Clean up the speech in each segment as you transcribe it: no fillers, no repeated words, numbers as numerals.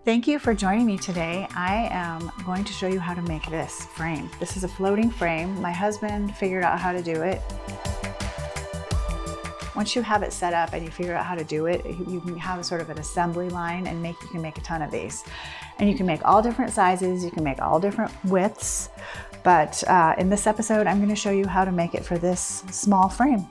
Thank you for joining me today. I am going to show you how to make this frame. This is a floating frame. My husband figured out how to do it. Once you have it set up and you figure out how to do it, you can have a sort of an assembly line and you can make a ton of these. And you can make all different sizes, you can make all different widths, but in this episode, I'm going to show you how to make it for this small frame.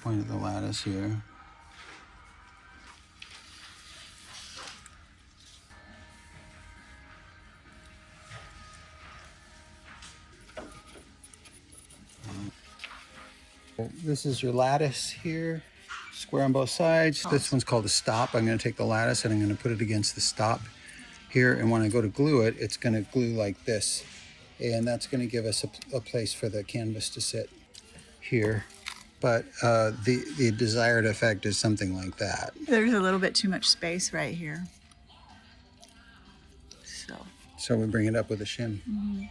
Point of the lattice here. This is your lattice here, square on both sides. This one's called a stop. I'm going to take the lattice and I'm going to put it against the stop here, and when I go to glue it, it's going to glue like this, and that's going to give us a place for the canvas to sit here. But the desired effect is something like that. There's a little bit too much space right here. So we bring it up with a shim. Mm-hmm.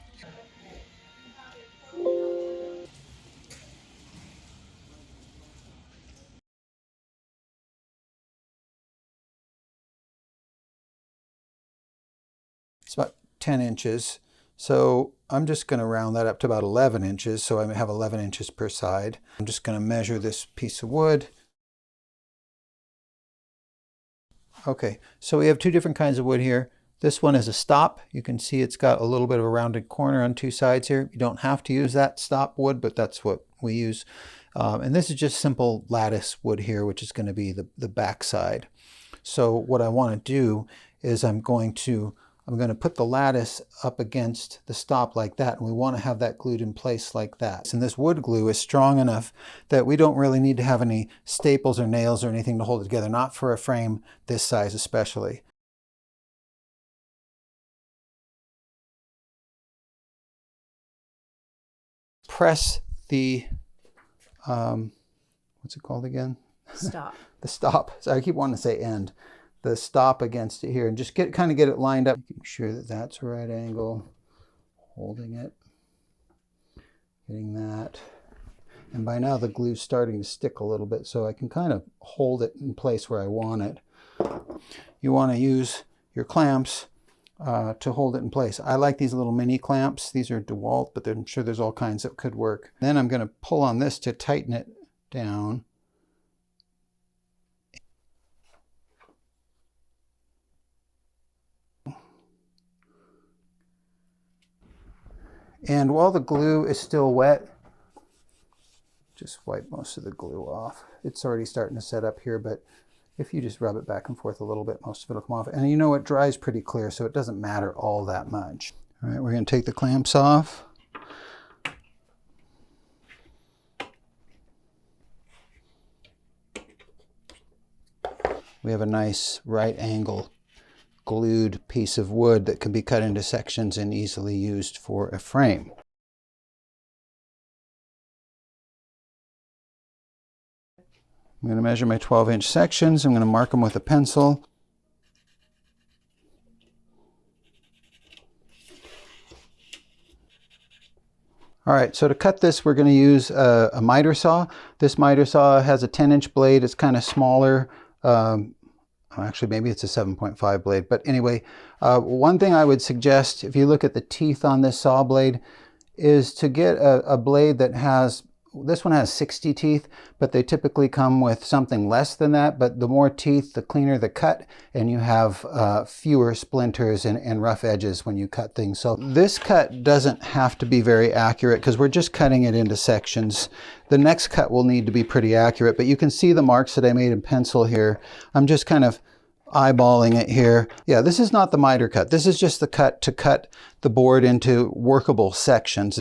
It's about 10 inches. So I'm just going to round that up to about 11 inches. So I have 11 inches per side. I'm just going to measure this piece of wood. Okay, so we have two different kinds of wood here. This one is a stop. You can see it's got a little bit of a rounded corner on two sides here. You don't have to use that stop wood, but that's what we use. And this is just simple lattice wood here, which is going to be the back side. So what I want to do is I'm going to put the lattice up against the stop like that, and we want to have that glued in place like that. And this wood glue is strong enough that we don't really need to have any staples or nails or anything to hold it together, not for a frame this size especially. Press the, what's it called again? Stop. The stop. So I keep wanting to say end. The stop against it here, and just kind of get it lined up. Making sure that that's a right angle. Holding it. Getting that. And by now the glue's starting to stick a little bit, so I can kind of hold it in place where I want it. You want to use your clamps to hold it in place. I like these little mini clamps. These are DeWalt, but I'm sure there's all kinds that could work. Then I'm going to pull on this to tighten it down. And while the glue is still wet, just wipe most of the glue off. It's already starting to set up here, but if you just rub it back and forth a little bit, most of it will come off. And you know, it dries pretty clear, so it doesn't matter all that much. All right, we're going to take the clamps off. We have a nice right angle glued piece of wood that can be cut into sections and easily used for a frame. I'm going to measure my 12-inch sections. I'm going to mark them with a pencil. All right, so to cut this, we're going to use a miter saw. This miter saw has a 10-inch blade. It's kind of smaller. Actually, maybe it's a 7.5 blade. But anyway, one thing I would suggest, if you look at the teeth on this saw blade, is to get a blade that has, this one has 60 teeth, but they typically come with something less than that. But the more teeth, the cleaner the cut, and you have fewer splinters and rough edges when you cut things. So this cut doesn't have to be very accurate because we're just cutting it into sections. The next cut will need to be pretty accurate, but you can see the marks that I made in pencil here. I'm just kind of eyeballing it here. Yeah, this is not the miter cut. This is just the cut to cut the board into workable sections.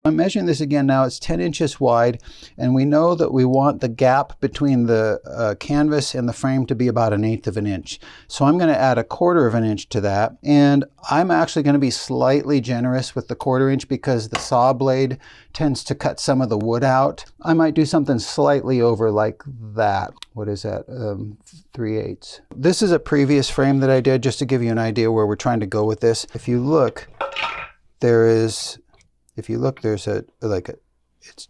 I'm measuring this again now. It's 10 inches wide, and we know that we want the gap between the canvas and the frame to be about 1/8 of an inch. So I'm going to add 1/4 of an inch to that, and I'm actually going to be slightly generous with the 1/4 inch because the saw blade tends to cut some of the wood out. I might do something slightly over like that. What is that? 3/8. This is a previous frame that I did just to give you an idea where we're trying to go with this. If you look, there's it's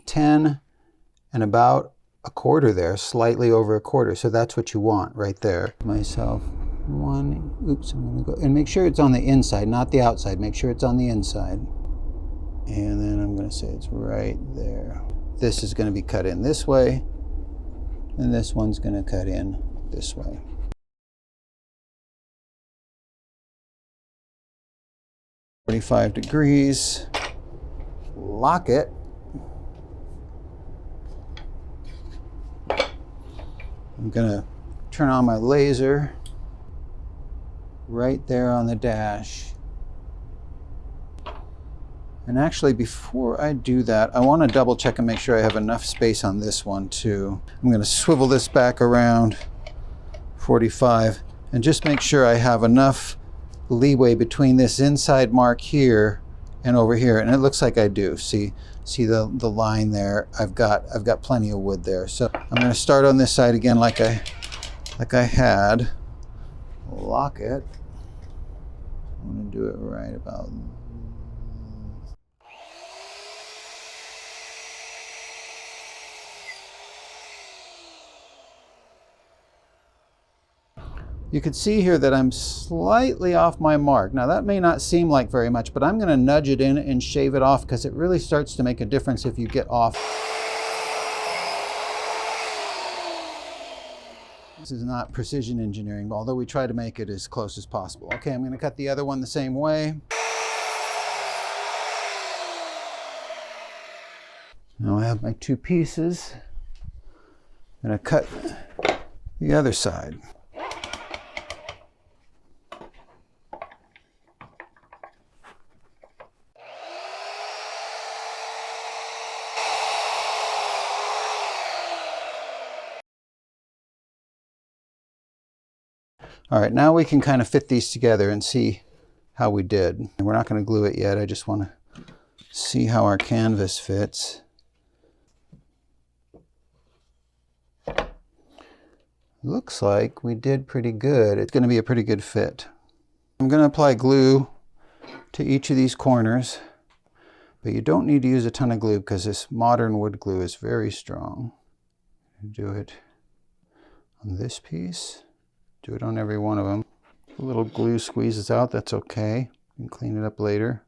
10 and about 1/4 there, slightly over 1/4. So that's what you want right there. Myself one, oops, I'm gonna go, and make sure it's on the inside, not the outside. Make sure it's on the inside. And then I'm gonna say it's right there. This is gonna be cut in this way, and this one's gonna cut in this way. "45 degrees. Lock it. I'm gonna turn on my laser right there on the dash. And actually, before I do that, I want to double check and make sure I have enough space on this one too. I'm going to swivel this back around 45 and just make sure I have enough leeway between this inside mark here and over here, and it looks like I do. See the line there? I've got plenty of wood there. So I'm going to start on this side again like I had. Lock it. I'm going to do it right about. You can see here that I'm slightly off my mark. Now that may not seem like very much, but I'm going to nudge it in and shave it off because it really starts to make a difference if you get off. This is not precision engineering, although we try to make it as close as possible. Okay, I'm going to cut the other one the same way. Now I have my two pieces. I'm going to cut the other side. All right, now we can kind of fit these together and see how we did. And we're not going to glue it yet. I just want to see how our canvas fits. Looks like we did pretty good. It's going to be a pretty good fit. I'm going to apply glue to each of these corners, but you don't need to use a ton of glue because this modern wood glue is very strong. Do it on this piece. Do it on every one of them. A little glue squeezes out, that's okay. You can clean it up later,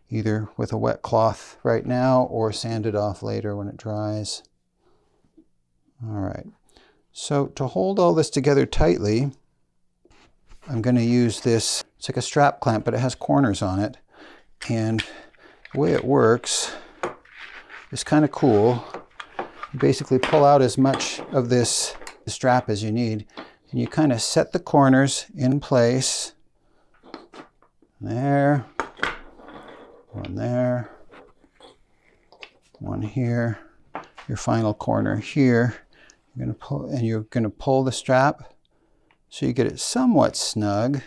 either with a wet cloth right now or sand it off later when it dries. All right, so to hold all this together tightly, I'm going to use this. It's like a strap clamp, but it has corners on it. And the way it works is kind of cool. You basically pull out as much of this strap as you need. And you kind of set the corners in place. There, one there, one here, your final corner here. You're going to pull, and you're going to pull the strap so you get it somewhat snug.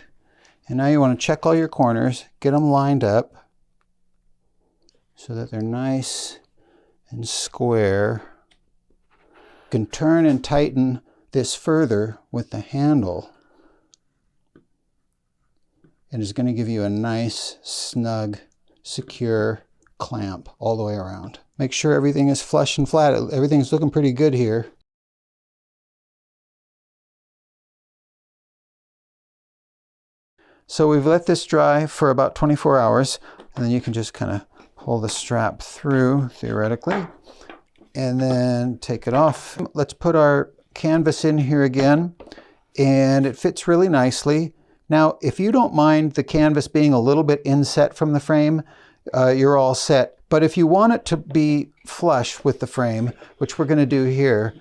And now you want to check all your corners, get them lined up so that they're nice and square. You can turn and tighten this further with the handle, and it's going to give you a nice, snug, secure clamp all the way around. Make sure everything is flush and flat. Everything's looking pretty good here. So we've let this dry for about 24 hours, and then you can just kind of pull the strap through, theoretically, and then take it off. Let's put our canvas in here again, and it fits really nicely. Now, if you don't mind the canvas being a little bit inset from the frame, you're all set. But if you want it to be flush with the frame, which we're going to do here,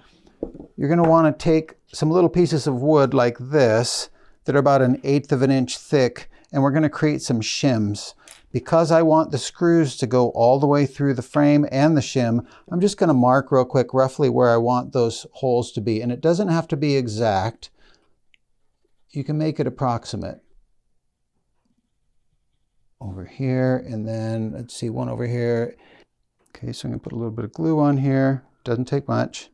you're going to want to take some little pieces of wood like this that are about 1/8 of an inch thick, and we're going to create some shims. Because I want the screws to go all the way through the frame and the shim, I'm just going to mark real quick roughly where I want those holes to be. And it doesn't have to be exact. You can make it approximate. Over here, and then let's see, one over here. Okay, so I'm going to put a little bit of glue on here. Doesn't take much.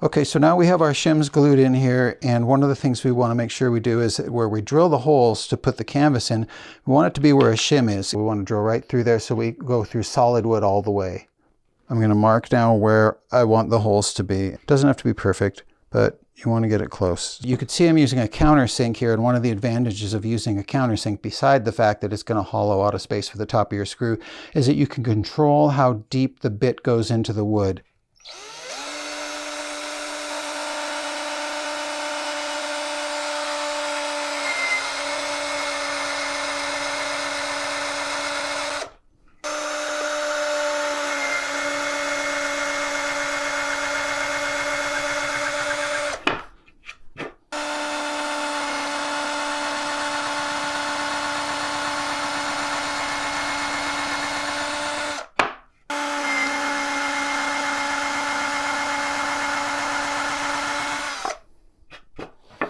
Okay, so now we have our shims glued in here, and one of the things we want to make sure we do is where we drill the holes to put the canvas in, we want it to be where a shim is. We want to drill right through there so we go through solid wood all the way. I'm going to mark down where I want the holes to be. It doesn't have to be perfect, but you want to get it close. You can see I'm using a countersink here, and one of the advantages of using a countersink, beside the fact that it's going to hollow out a space for the top of your screw, is that you can control how deep the bit goes into the wood.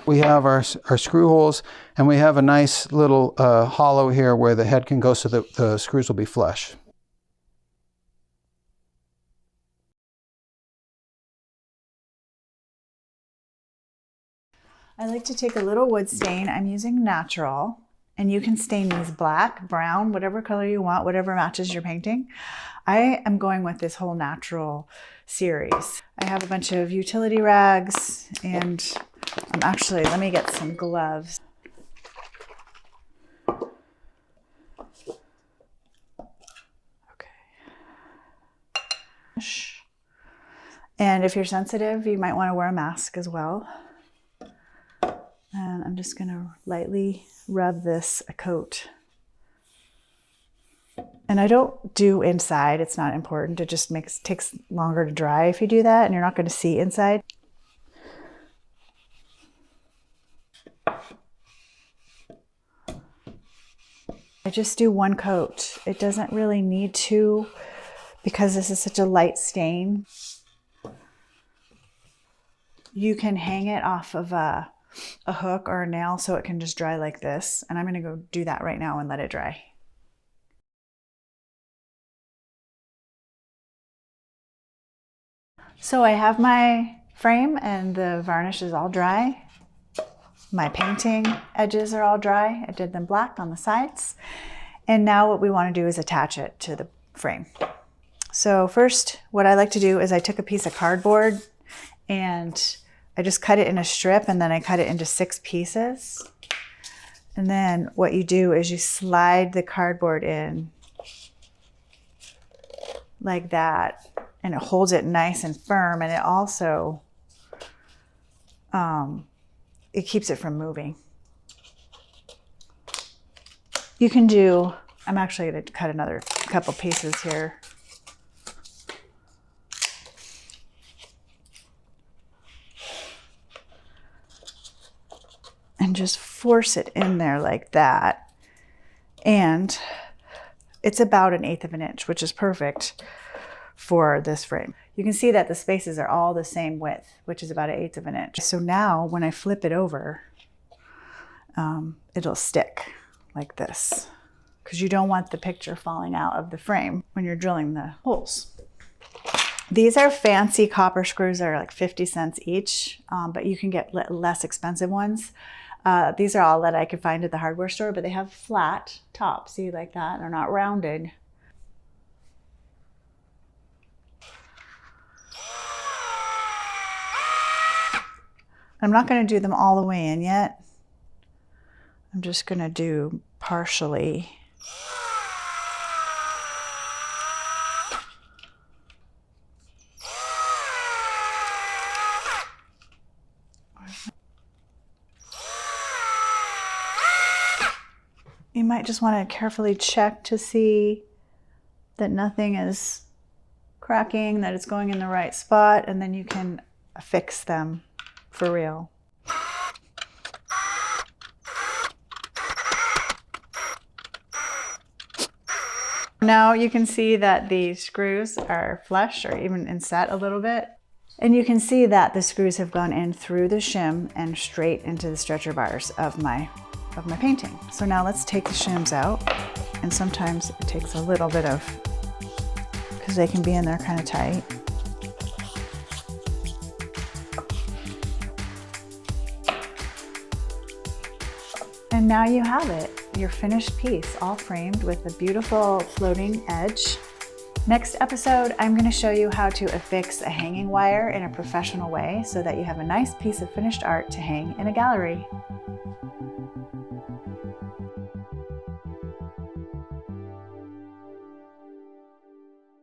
We have our screw holes, and we have a nice little hollow here where the head can go so that the screws will be flush. I like to take a little wood stain. I'm using natural, and you can stain these black, brown, whatever color you want, whatever matches your painting. I am going with this whole natural series. I have a bunch of utility rags, and actually, let me get some gloves. Okay. And if you're sensitive, you might want to wear a mask as well. And I'm just going to lightly rub this a coat. And I don't do inside. It's not important. It just takes longer to dry if you do that, and you're not going to see inside. I just do one coat. It doesn't really need to, because this is such a light stain. You can hang it off of a hook or a nail so it can just dry like this. And I'm going to go do that right now and let it dry. So I have my frame and the varnish is all dry. My painting edges are all dry. I did them black on the sides. And now what we want to do is attach it to the frame. So first, what I like to do is I took a piece of cardboard and I just cut it in a strip, and then I cut it into 6 pieces. And then what you do is you slide the cardboard in like that, and it holds it nice and firm, and it also it keeps it from moving. You can do, I'm actually going to cut another couple pieces here. And just force it in there like that. And it's about 1/8 of an inch, which is perfect for this frame. You can see that the spaces are all the same width, which is about 1/8 of an inch. So now when I flip it over, it'll stick like this, because you don't want the picture falling out of the frame when you're drilling the holes. These are fancy copper screws that are like 50 cents each, but you can get less expensive ones. These are all that I could find at the hardware store, but they have flat tops, see, like that. They're not rounded. I'm not going to do them all the way in yet. I'm just going to do partially. You might just want to carefully check to see that nothing is cracking, that it's going in the right spot, and then you can affix them for real. Now you can see that the screws are flush or even inset a little bit. And you can see that the screws have gone in through the shim and straight into the stretcher bars of my painting. So now let's take the shims out. And sometimes it takes a little bit of, because they can be in there kind of tight. And now you have it, your finished piece, all framed with a beautiful floating edge. Next episode, I'm going to show you how to affix a hanging wire in a professional way so that you have a nice piece of finished art to hang in a gallery.